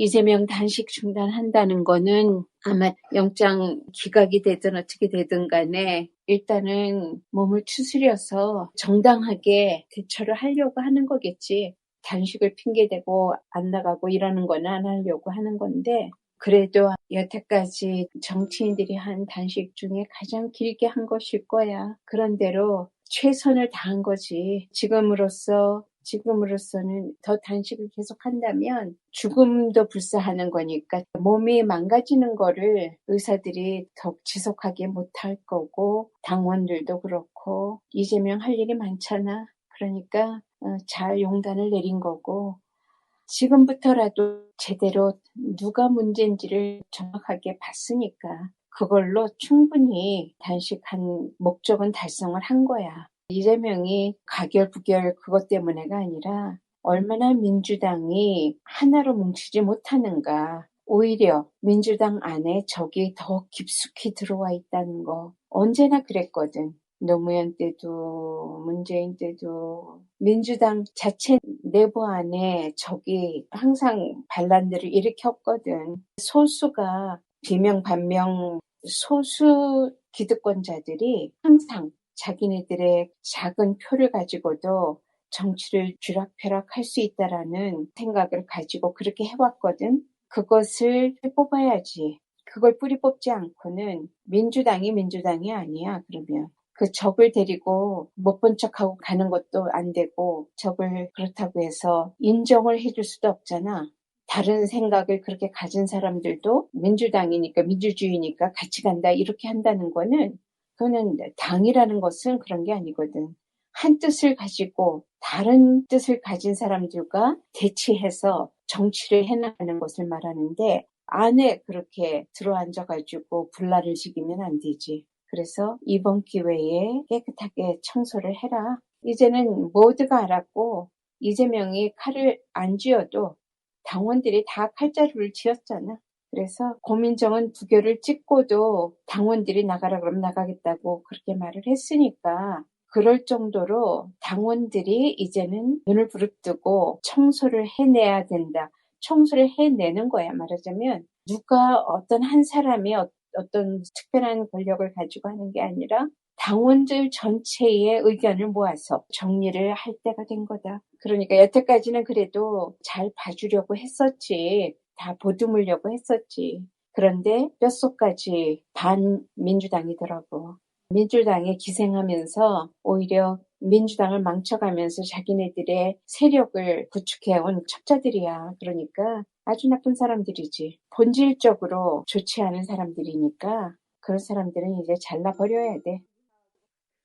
이재명 단식 중단한다는 거는 아마 영장 기각이 되든 어떻게 되든 간에 일단은 몸을 추스려서 정당하게 대처를 하려고 하는 거겠지. 단식을 핑계대고 안 나가고 이러는 건 안 하려고 하는 건데 그래도 여태까지 정치인들이 한 단식 중에 가장 길게 한 것일 거야. 그런대로 최선을 다한 거지. 지금으로서는 더 단식을 계속한다면 죽음도 불사하는 거니까 몸이 망가지는 거를 의사들이 더 지속하게 못할 거고 당원들도 그렇고 이재명 할 일이 많잖아. 그러니까 잘 용단을 내린 거고 지금부터라도 제대로 누가 문제인지를 정확하게 봤으니까 그걸로 충분히 단식한 목적은 달성을 한 거야. 이재명이 가결부결 그것 때문에가 아니라 얼마나 민주당이 하나로 뭉치지 못하는가. 오히려 민주당 안에 적이 더 깊숙이 들어와 있다는 거. 언제나 그랬거든. 노무현 때도 문재인 때도 민주당 자체 내부 안에 적이 항상 반란들을 일으켰거든. 소수가 비명반명 소수 기득권자들이 항상 자기네들의 작은 표를 가지고도 정치를 쥐락펴락할 수 있다라는 생각을 가지고 그렇게 해왔거든. 그것을 뽑아야지. 그걸 뿌리 뽑지 않고는 민주당이 아니야. 그러면 그 적을 데리고 못 본 척하고 가는 것도 안 되고 적을 그렇다고 해서 인정을 해줄 수도 없잖아. 다른 생각을 그렇게 가진 사람들도 민주당이니까 민주주의니까 같이 간다 이렇게 한다는 거는 그거는 당이라는 것은 그런 게 아니거든. 한 뜻을 가지고 다른 뜻을 가진 사람들과 대치해서 정치를 해나가는 것을 말하는데 안에 그렇게 들어앉아가지고 불나를 지기면 안 되지. 그래서 이번 기회에 깨끗하게 청소를 해라. 이제는 모두가 알았고 이재명이 칼을 안 쥐어도 당원들이 다 칼자루를 쥐었잖아. 그래서 고민정은 부결을 찍고도 당원들이 나가라 그러면 나가겠다고 그렇게 말을 했으니까 그럴 정도로 당원들이 이제는 눈을 부릅뜨고 청소를 해내야 된다. 청소를 해내는 거야. 말하자면 누가 어떤 한 사람이 어떤 특별한 권력을 가지고 하는 게 아니라 당원들 전체의 의견을 모아서 정리를 할 때가 된 거다. 그러니까 여태까지는 그래도 잘 봐주려고 했었지. 다 보듬으려고 했었지. 그런데 뼛속까지 반민주당이더라고. 민주당에 기생하면서 오히려 민주당을 망쳐가면서 자기네들의 세력을 구축해온 첩자들이야. 그러니까 아주 나쁜 사람들이지. 본질적으로 좋지 않은 사람들이니까 그런 사람들은 이제 잘라버려야 돼.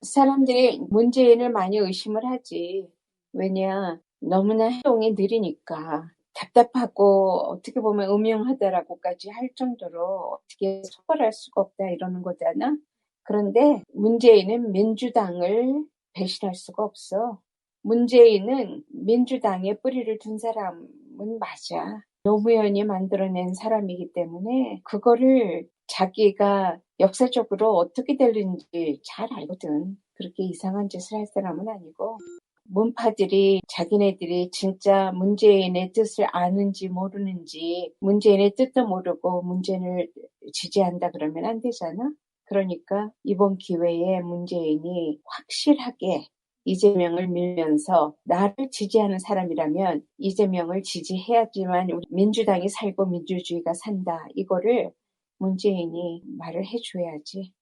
사람들이 문재인을 많이 의심을 하지. 왜냐, 너무나 행동이 느리니까. 답답하고 어떻게 보면 음흉하다라고까지 할 정도로 어떻게 처벌할 수가 없다 이러는 거잖아. 그런데 문재인은 민주당을 배신할 수가 없어. 문재인은 민주당에 뿌리를 둔 사람은 맞아. 노무현이 만들어낸 사람이기 때문에 그거를 자기가 역사적으로 어떻게 될는지 잘 알거든. 그렇게 이상한 짓을 할 사람은 아니고 문파들이 자기네들이 진짜 문재인의 뜻을 아는지 모르는지 문재인의 뜻도 모르고 문재인을 지지한다 그러면 안 되잖아. 그러니까 이번 기회에 문재인이 확실하게 이재명을 밀면서 나를 지지하는 사람이라면 이재명을 지지해야지만 우리 민주당이 살고 민주주의가 산다. 이거를 문재인이 말을 해줘야지.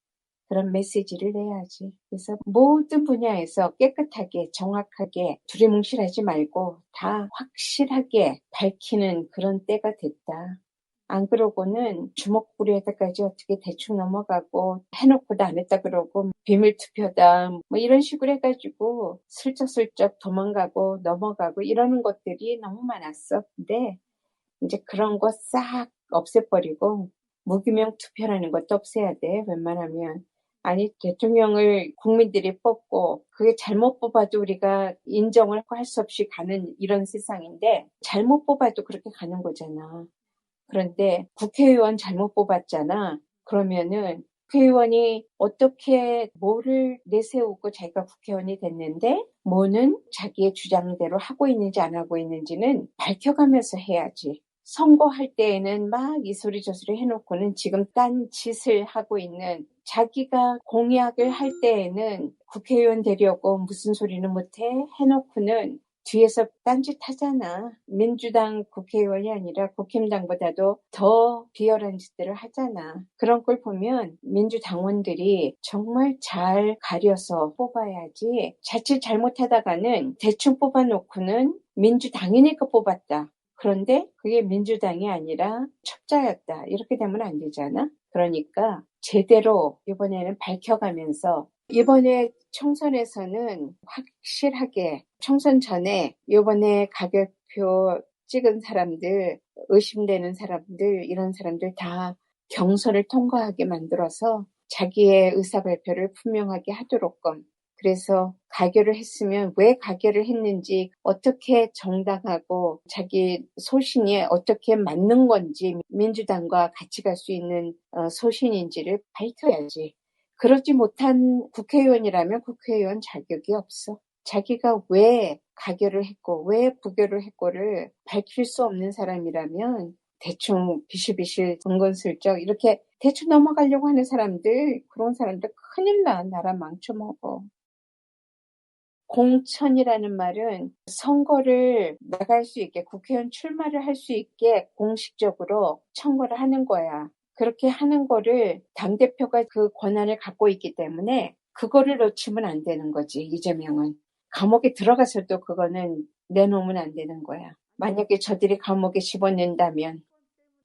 그런 메시지를 내야지. 그래서 모든 분야에서 깨끗하게 정확하게 두리뭉실하지 말고 다 확실하게 밝히는 그런 때가 됐다. 안 그러고는 주먹구리에다까지 어떻게 대충 넘어가고 해놓고도 안 했다 그러고 비밀투표다 뭐 이런 식으로 해가지고 슬쩍슬쩍 도망가고 넘어가고 이러는 것들이 너무 많았어. 근데 이제 그런 거 싹 없애버리고 무기명 투표라는 것도 없애야 돼. 웬만하면. 아니 대통령을 국민들이 뽑고 그게 잘못 뽑아도 우리가 인정을 할 수 없이 가는 이런 세상인데 잘못 뽑아도 그렇게 가는 거잖아. 그런데 국회의원 잘못 뽑았잖아. 그러면은 국회의원이 어떻게 뭐를 내세우고 자기가 국회의원이 됐는데 뭐는 자기의 주장대로 하고 있는지 안 하고 있는지는 밝혀가면서 해야지. 선거할 때에는 막 이 소리 저 소리 해놓고는 지금 딴 짓을 하고 있는, 자기가 공약을 할 때에는 국회의원 되려고 무슨 소리는 못해 해놓고는 뒤에서 딴짓 하잖아. 민주당 국회의원이 아니라 국힘당보다도 더 비열한 짓들을 하잖아. 그런 걸 보면 민주당원들이 정말 잘 가려서 뽑아야지, 자칫 잘못하다가는 대충 뽑아놓고는 민주당이니까 뽑았다, 그런데 그게 민주당이 아니라 첩자였다, 이렇게 되면 안 되잖아. 그러니까 제대로 이번에는 밝혀가면서, 이번에 총선에서는 확실하게 총선 전에 이번에 가결표 찍은 사람들, 의심되는 사람들, 이런 사람들 다 경선을 통과하게 만들어서 자기의 의사발표를 분명하게 하도록끔, 그래서 가결을 했으면 왜 가결을 했는지, 어떻게 정당하고 자기 소신이 어떻게 맞는 건지, 민주당과 같이 갈 수 있는 소신인지를 밝혀야지. 그러지 못한 국회의원이라면 국회의원 자격이 없어. 자기가 왜 가결을 했고 왜 부결을 했고를 밝힐 수 없는 사람이라면 대충 비실비실 은근슬쩍 이렇게 대충 넘어가려고 하는 사람들, 그런 사람들 큰일 나. 나라 망쳐먹어. 공천이라는 말은 선거를 나갈 수 있게, 국회의원 출마를 할 수 있게 공식적으로 청구를 하는 거야. 그렇게 하는 거를 당대표가 그 권한을 갖고 있기 때문에 그거를 놓치면 안 되는 거지. 이재명은 감옥에 들어가서도 그거는 내놓으면 안 되는 거야. 만약에 저들이 감옥에 집어넣는다면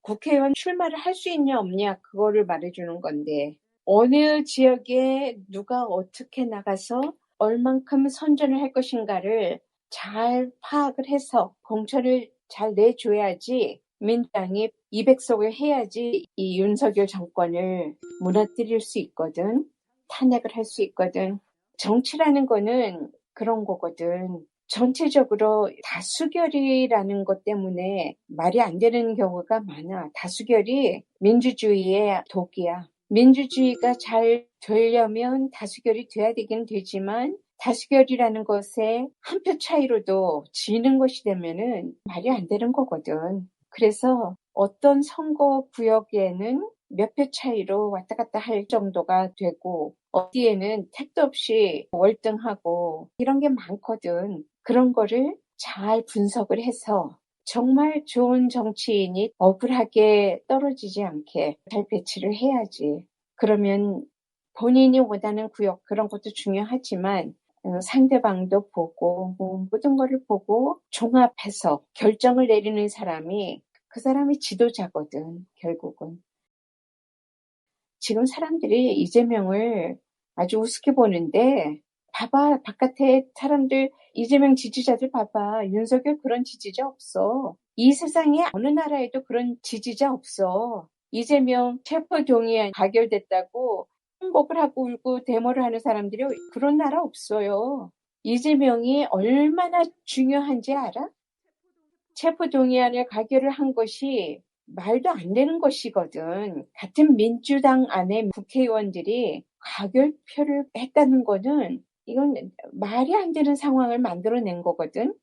국회의원 출마를 할 수 있냐 없냐, 그거를 말해주는 건데, 어느 지역에 누가 어떻게 나가서 얼만큼 선전을 할 것인가를 잘 파악을 해서 공천을 잘 내줘야지, 민주당이 200석을 해야지 이 윤석열 정권을 무너뜨릴 수 있거든. 탄핵을 할 수 있거든. 정치라는 거는 그런 거거든. 전체적으로 다수결이라는 것 때문에 말이 안 되는 경우가 많아. 다수결이 민주주의의 독이야. 민주주의가 잘 되려면 다수결이 돼야 되긴 되지만, 다수결이라는 것에 한 표 차이로도 지는 것이 되면은 말이 안 되는 거거든. 그래서 어떤 선거 구역에는 몇 표 차이로 왔다 갔다 할 정도가 되고, 어디에는 택도 없이 월등하고, 이런 게 많거든. 그런 거를 잘 분석을 해서 정말 좋은 정치인이 억울하게 떨어지지 않게 잘 배치를 해야지. 그러면 본인이 원하는 구역, 그런 것도 중요하지만 상대방도 보고 모든 거를 보고 종합해서 결정을 내리는 사람이, 그 사람이 지도자거든, 결국은. 지금 사람들이 이재명을 아주 우습게 보는데, 봐봐, 바깥에 사람들, 이재명 지지자들 봐봐. 윤석열 그런 지지자 없어. 이 세상에 어느 나라에도 그런 지지자 없어. 이재명 체포동의안 가결됐다고 홍복을 하고 울고 데모를 하는 사람들이 그런 나라 없어요. 이재명이 얼마나 중요한지 알아? 체포동의안을 가결을 한 것이 말도 안 되는 것이거든. 같은 민주당 안에 국회의원들이 가결표를 했다는 거는, 이건 말이 안 되는 상황을 만들어낸 거거든.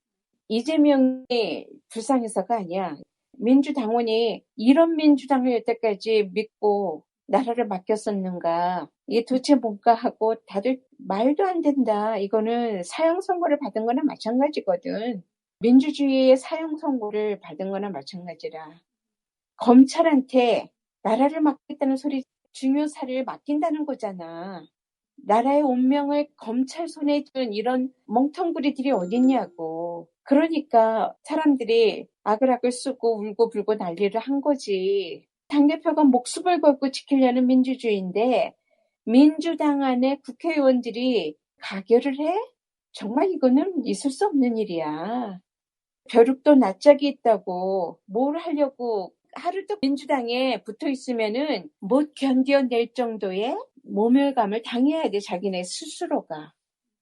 이재명이 불쌍해서가 아니야. 민주당원이 이런 민주당을 여태까지 믿고 나라를 맡겼었는가, 이게 도대체 뭔가 하고 다들 말도 안 된다. 이거는 사형 선고를 받은 거나 마찬가지거든. 민주주의의 사형 선고를 받은 거나 마찬가지라. 검찰한테 나라를 맡겠다는 소리, 중요사를 맡긴다는 거잖아. 나라의 운명을 검찰 손에 준 이런 멍텅구리들이 어딨냐고. 그러니까 사람들이 아글아글 쓰고 울고 불고 난리를 한 거지. 당대표가 목숨을 걸고 지키려는 민주주의인데 민주당 안에 국회의원들이 가결을 해? 정말 이거는 있을 수 없는 일이야. 벼룩도 낯짝이 있다고 뭘 하려고 하루도 민주당에 붙어 있으면은 못 견뎌낼 정도의 모멸감을 당해야 돼, 자기네 스스로가.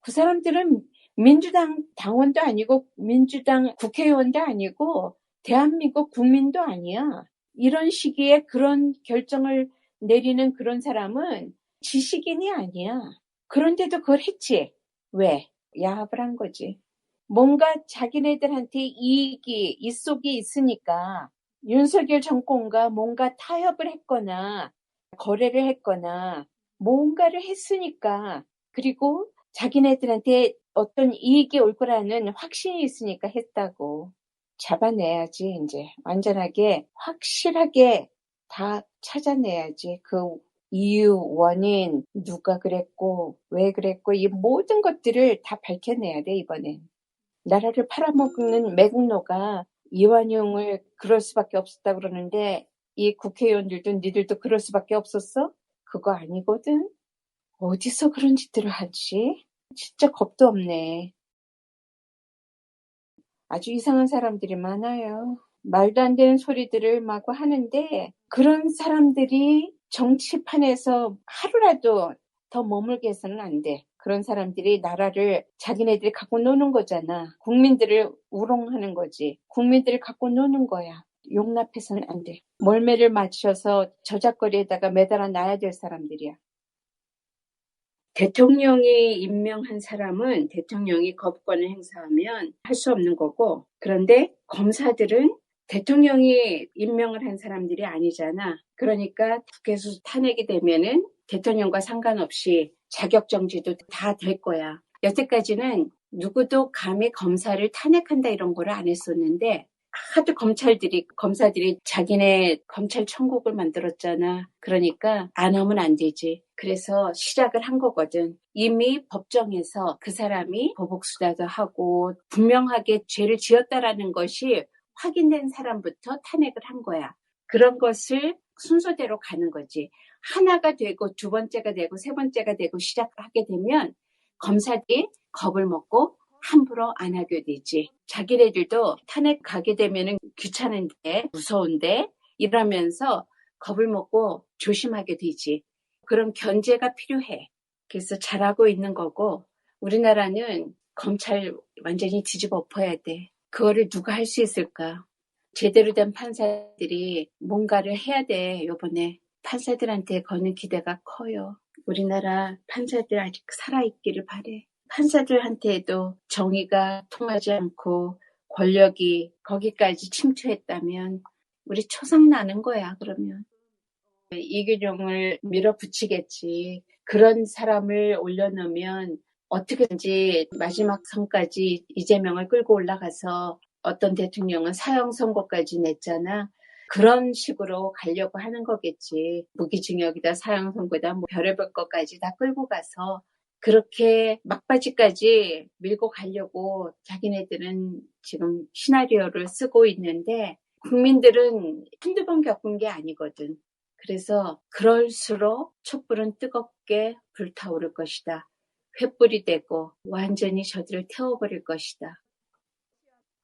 그 사람들은 민주당 당원도 아니고 민주당 국회의원도 아니고 대한민국 국민도 아니야. 이런 시기에 그런 결정을 내리는 그런 사람은 지식인이 아니야. 그런데도 그걸 했지. 왜? 야합을 한 거지. 뭔가 자기네들한테 이익이, 이속이 있으니까 윤석열 정권과 뭔가 타협을 했거나 거래를 했거나 뭔가를 했으니까 그리고 자기네들한테 어떤 이익이 올 거라는 확신이 있으니까 했다고. 잡아내야지 이제 완전하게 확실하게 다 찾아내야지. 그 이유, 원인, 누가 그랬고 왜 그랬고 이 모든 것들을 다 밝혀내야 돼 이번엔. 나라를 팔아먹는 매국노가 이완용을 그럴 수밖에 없었다 그러는데 이 국회의원들도 니들도 그럴 수밖에 없었어? 그거 아니거든. 어디서 그런 짓들을 하지? 진짜 겁도 없네. 아주 이상한 사람들이 많아요. 말도 안 되는 소리들을 마구 하는데 그런 사람들이 정치판에서 하루라도 더 머물게 해서는 안 돼. 그런 사람들이 나라를 자기네들이 갖고 노는 거잖아. 국민들을 우롱하는 거지. 국민들을 갖고 노는 거야. 용납해서는 안 돼. 멀매를 맞춰서 저작거리에다가 매달아 놔야 될 사람들이야. 대통령이 임명한 사람은 대통령이 거부권을 행사하면 할 수 없는 거고, 그런데 검사들은 대통령이 임명을 한 사람들이 아니잖아. 그러니까 국회에서 탄핵이 되면은 대통령과 상관없이 자격정지도 다 될 거야. 여태까지는 누구도 감히 검사를 탄핵한다 이런 거를 안 했었는데 하도 검사들이 자기네 검찰 천국을 만들었잖아. 그러니까 안 하면 안 되지. 그래서 시작을 한 거거든. 이미 법정에서 그 사람이 보복수사도 하고 분명하게 죄를 지었다라는 것이 확인된 사람부터 탄핵을 한 거야. 그런 것을 순서대로 가는 거지. 하나가 되고 두 번째가 되고 세 번째가 되고 시작하게 되면 검사들이 겁을 먹고 함부로 안 하게 되지. 자기네들도 탄핵 가게 되면은 귀찮은데, 무서운데, 이러면서 겁을 먹고 조심하게 되지. 그런 견제가 필요해. 그래서 잘하고 있는 거고, 우리나라는 검찰 완전히 뒤집어 엎어야 돼. 그거를 누가 할 수 있을까? 제대로 된 판사들이 뭔가를 해야 돼, 요번에. 판사들한테 거는 기대가 커요. 우리나라 판사들 아직 살아있기를 바래. 판사들한테도 정의가 통하지 않고 권력이 거기까지 침투했다면 우리 초상 나는 거야, 그러면. 이규룡을 밀어붙이겠지. 그런 사람을 올려놓으면 어떻게든지 마지막 선까지 이재명을 끌고 올라가서 어떤 대통령은 사형 선고까지 냈잖아. 그런 식으로 가려고 하는 거겠지. 무기징역이다, 사형 선고다, 뭐 별의별 것까지 다 끌고 가서 그렇게 막바지까지 밀고 가려고 자기네들은 지금 시나리오를 쓰고 있는데 국민들은 한두 번 겪은 게 아니거든. 그래서 그럴수록 촛불은 뜨겁게 불타오를 것이다. 횃불이 되고 완전히 저들을 태워버릴 것이다.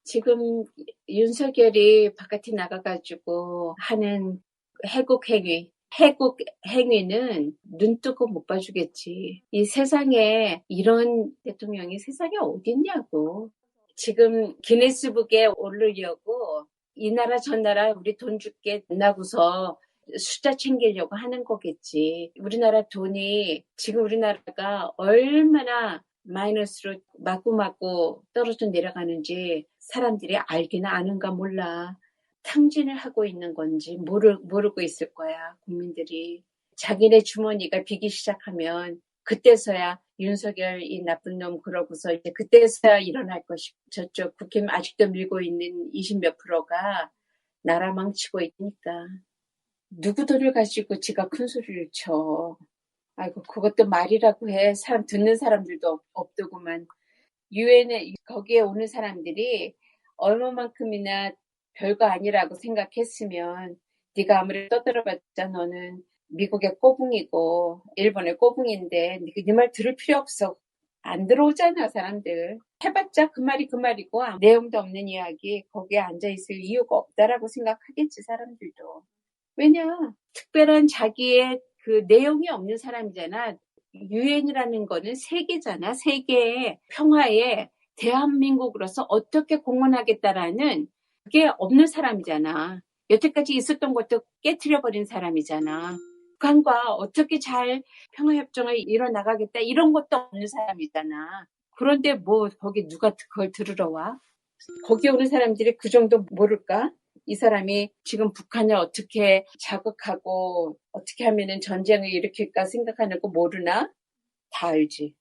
지금 윤석열이 바깥에 나가가지고 하는 해국 행위는 눈 뜨고 못 봐주겠지. 이 세상에 이런 대통령이 세상에 어딨냐고. 지금 기네스북에 오르려고 이 나라 저 나라 우리 돈 줄게 나고서 숫자 챙기려고 하는 거겠지. 우리나라 돈이 지금 우리나라가 얼마나 마이너스로 마구마구 떨어져 내려가는지 사람들이 알기나 아는가 몰라. 탕진을 하고 있는 건지 모르고 있을 거야, 국민들이. 자기네 주머니가 비기 시작하면 그때서야 윤석열 이 나쁜 놈 그러고서 이제 그때서야 일어날 것이고 저쪽 국힘 아직도 밀고 있는 20몇 프로가 나라 망치고 있으니까 누구 돈을 가지고 지가 큰 소리를 쳐. 아이고 그것도 말이라고 해. 사람 듣는 사람들도 없더구만. 유엔에 거기에 오는 사람들이 얼마만큼이나 별거 아니라고 생각했으면 네가 아무리 떠들어봤자 너는 미국의 꼬붕이고 일본의 꼬붕인데 네 말 들을 필요 없어. 안 들어오잖아 사람들. 해봤자 그 말이 그 말이고 내용도 없는 이야기 거기에 앉아있을 이유가 없다라고 생각하겠지 사람들도. 왜냐 특별한 자기의 그 내용이 없는 사람이잖아. 유엔이라는 거는 세계잖아. 세계의 평화에 대한민국으로서 어떻게 공헌하겠다라는 그게 없는 사람이잖아. 여태까지 있었던 것도 깨트려버린 사람이잖아. 북한과 어떻게 잘 평화협정을 이뤄나가겠다 이런 것도 없는 사람이잖아. 그런데 뭐 거기 누가 그걸 들으러 와? 거기 오는 사람들이 그 정도 모를까? 이 사람이 지금 북한을 어떻게 자극하고 어떻게 하면은 전쟁을 일으킬까 생각하는 거 모르나? 다 알지.